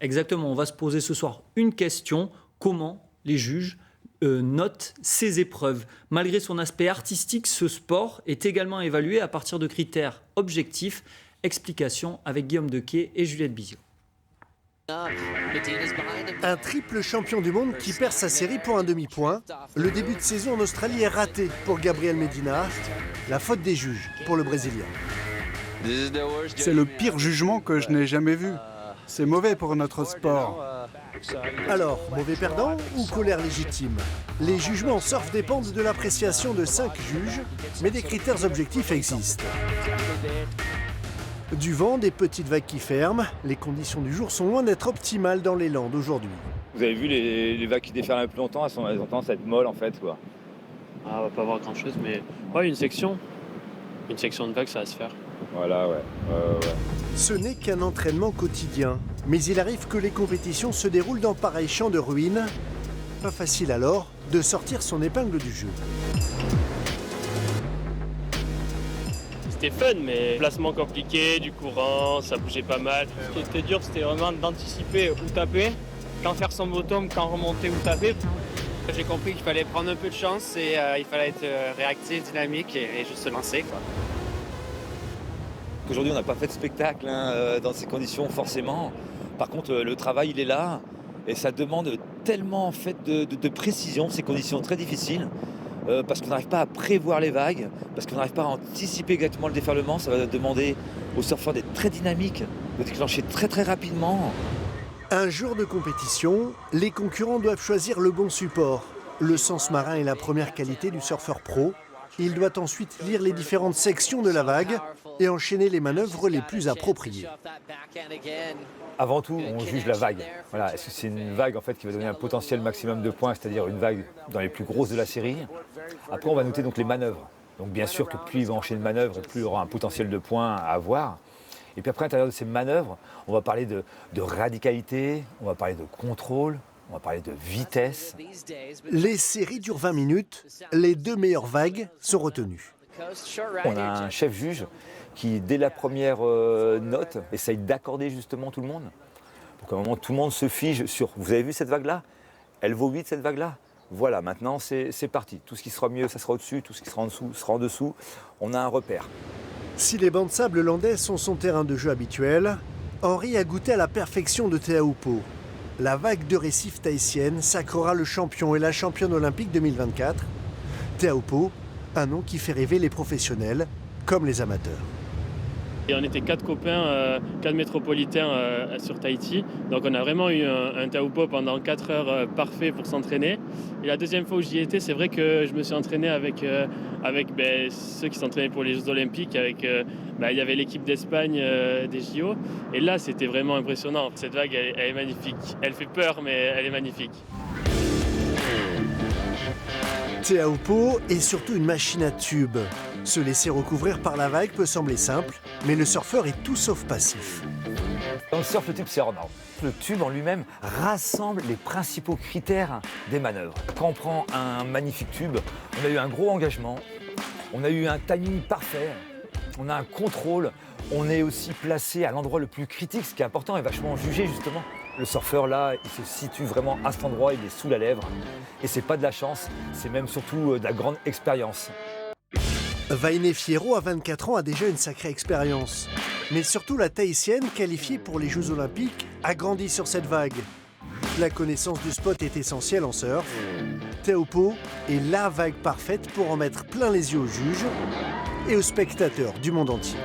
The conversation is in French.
Exactement, on va se poser ce soir une question, comment les juges notent ces épreuves. Malgré son aspect artistique, ce sport est également évalué à partir de critères objectifs. Explication avec Guillaume Dequet et Juliette Bizio. Un triple champion du monde qui perd sa série pour un demi-point. Le début de saison en Australie est raté pour Gabriel Medina. La faute des juges pour le Brésilien. C'est le pire jugement que je n'ai jamais vu. C'est mauvais pour notre sport. Alors, mauvais perdant ou colère légitime? Les jugements en surf dépendent de l'appréciation de 5 juges, mais des critères objectifs existent. Du vent, des petites vagues qui ferment, les conditions du jour sont loin d'être optimales dans les Landes aujourd'hui. Vous avez vu les vagues qui déferlent un peu plus longtemps, elles ont tendance à être molles en fait, quoi. Ah, on va pas voir grand chose, mais ouais, une section de vagues, ça va se faire. Voilà, ouais. Ce n'est qu'un entraînement quotidien, mais il arrive que les compétitions se déroulent dans pareil champ de ruines. Pas facile alors de sortir son épingle du jeu. C'était fun, mais placement compliqué, du courant, ça bougeait pas mal. Ce qui était dur, c'était vraiment d'anticiper où taper, quand faire son bottom, quand remonter où taper. J'ai compris qu'il fallait prendre un peu de chance et il fallait être réactif, dynamique et juste se lancer, quoi. Aujourd'hui, on n'a pas fait de spectacle dans ces conditions, forcément. Par contre, le travail, il est là. Et ça demande tellement en fait, de précision, ces conditions très difficiles. Parce qu'on n'arrive pas à prévoir les vagues, parce qu'on n'arrive pas à anticiper exactement le déferlement. Ça va demander aux surfeurs d'être très dynamiques, de déclencher très très rapidement. Un jour de compétition, les concurrents doivent choisir le bon support. Le sens marin est la première qualité du surfeur pro. Il doit ensuite lire les différentes sections de la vague et enchaîner les manœuvres les plus appropriées. Avant tout, on juge la vague. Voilà, est-ce que c'est une vague en fait, qui va donner un potentiel maximum de points, c'est-à-dire une vague dans les plus grosses de la série. Après, on va noter donc les manœuvres. Donc bien sûr que plus il va enchaîner de manœuvres, et plus il aura un potentiel de points à avoir. Et puis après, à l'intérieur de ces manœuvres, on va parler de radicalité, on va parler de contrôle, on va parler de vitesse. Les séries durent 20 minutes. Les 2 meilleures vagues sont retenues. On a un chef juge qui, dès la première note, essaye d'accorder justement tout le monde. Pour qu'à un moment, tout le monde se fige sur « Vous avez vu cette vague-là? Elle vaut 8 cette vague-là ?» Voilà, maintenant c'est parti. Tout ce qui sera mieux, ça sera au-dessus. Tout ce qui sera en dessous, sera en dessous. On a un repère. Si les bancs de sable landais sont son terrain de jeu habituel, Henri a goûté à la perfection de Teahupo'o. La vague de récif tahitienne sacrera le champion et la championne olympique 2024. Teahupo'o, un nom qui fait rêver les professionnels comme les amateurs. Et on était 4 copains, 4 métropolitains sur Tahiti. Donc on a vraiment eu un Teahupo'o pendant 4 heures parfait pour s'entraîner. Et la deuxième fois où j'y étais, c'est vrai que je me suis entraîné avec ceux qui s'entraînaient pour les Jeux Olympiques. Il y avait l'équipe d'Espagne des JO. Et là, c'était vraiment impressionnant. Cette vague, elle est magnifique. Elle fait peur, mais elle est magnifique. Teahupo'o est surtout une machine à tubes. Se laisser recouvrir par la vague peut sembler simple, mais le surfeur est tout sauf passif. Dans le surf, le tube, c'est hors norme. Le tube en lui-même rassemble les principaux critères des manœuvres. Quand on prend un magnifique tube, on a eu un gros engagement, on a eu un timing parfait, on a un contrôle, on est aussi placé à l'endroit le plus critique, ce qui est important et vachement jugé justement. Le surfeur là, il se situe vraiment à cet endroit, il est sous la lèvre. Et c'est pas de la chance, c'est même surtout de la grande expérience. Vaine Fierro, à 24 ans, a déjà une sacrée expérience. Mais surtout, la Tahitienne, qualifiée pour les Jeux Olympiques, a grandi sur cette vague. La connaissance du spot est essentielle en surf. Teahupo'o est la vague parfaite pour en mettre plein les yeux aux juges et aux spectateurs du monde entier.